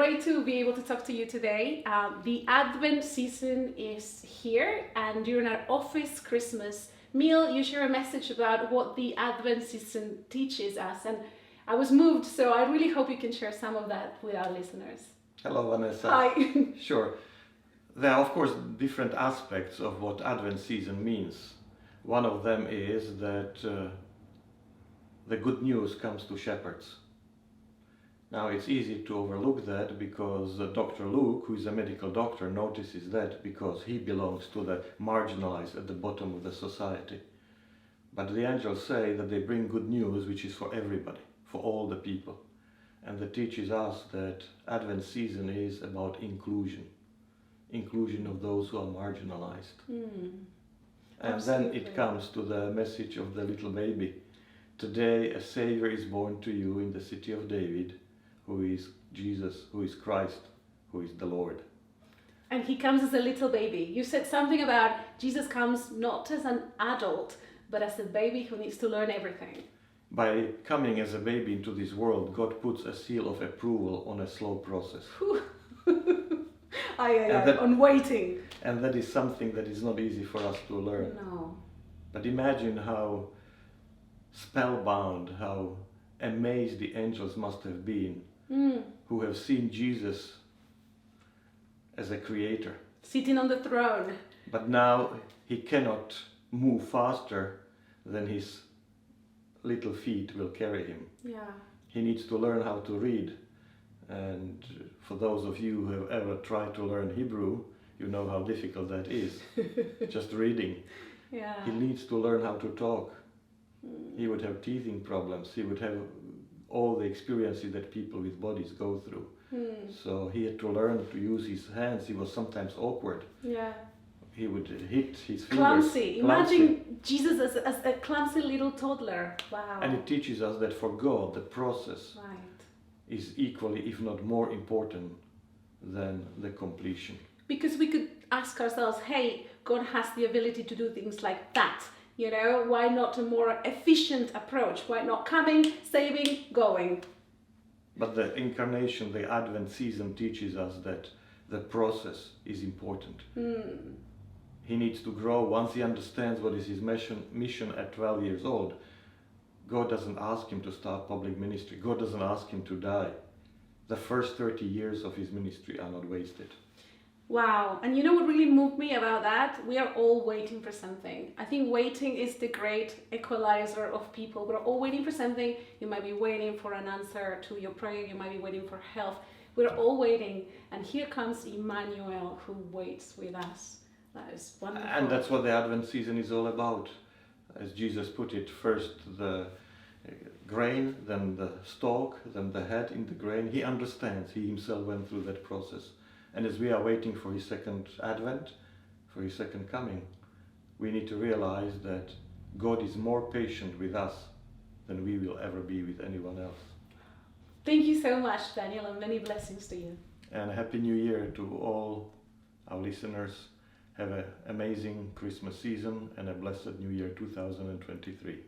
great to be able to talk to you today. The Advent season is here, and during our office Christmas meal, you share a message about what the Advent season teaches us. And I was moved, so I really hope you can share some of that with our listeners. Hello, Vanessa. Hi. Sure. There are, of course, different aspects of what Advent season means. One of them is that the good news comes to shepherds. Now, it's easy to overlook that because Dr. Luke, who is a medical doctor, notices that because he belongs to the marginalized at the bottom of the society. But the angels say that they bring good news, which is for everybody, for all the people. And that teaches us that Advent season is about inclusion of those who are marginalized. And Absolutely. then it comes to the message of the little baby. Today a Savior is born to you in the city of David, who is Jesus, who is Christ, who is the Lord. And he comes as a little baby. You said something about Jesus comes not as an adult, but as a baby who needs to learn everything. By coming as a baby into this world, God puts a seal of approval on a slow process. On waiting. And that is something that is not easy for us to learn. No. But imagine how spellbound, how amazed the angels must have been who have seen Jesus as a creator. Sitting on the throne. But now he cannot move faster than his little feet will carry him. Yeah. He needs to learn how to read. And for those of you who have ever tried to learn Hebrew, you know how difficult that is. Just reading. Yeah. He needs to learn how to talk. He would have teething problems. He would have all the experiences that people with bodies go through. So he had to learn to use his hands. He was sometimes awkward. Yeah. He would hit his fingers. Clumsy. Imagine Jesus as a clumsy little toddler. Wow. And it teaches us that for God, the process Right. is equally, if not more important than the completion. Because we could ask ourselves, hey, God has the ability to do things like that. You know, why not a more efficient approach? Why not coming, saving, going? But the incarnation, the Advent season teaches us that the process is important. He needs to grow. Once he understands what is his mission at 12 years old, God doesn't ask him to start public ministry. God doesn't ask him to die. The first 30 years of his ministry are not wasted. Wow. And you know what really moved me about that? We are all waiting for something. I think waiting is the great equalizer of people. We're all waiting for something. You might be waiting for an answer to your prayer. You might be waiting for health. We're all waiting. And here comes Emmanuel, who waits with us. That is wonderful. And that's what the Advent season is all about. As Jesus put it, first the grain, then the stalk, then the head in the grain. He understands. He himself went through that process. And as we are waiting for his second advent, for his second coming, we need to realize that God is more patient with us than we will ever be with anyone else. Thank you so much, Daniel, and many blessings to you. And Happy New Year to all our listeners. Have an amazing Christmas season and a blessed New Year 2023.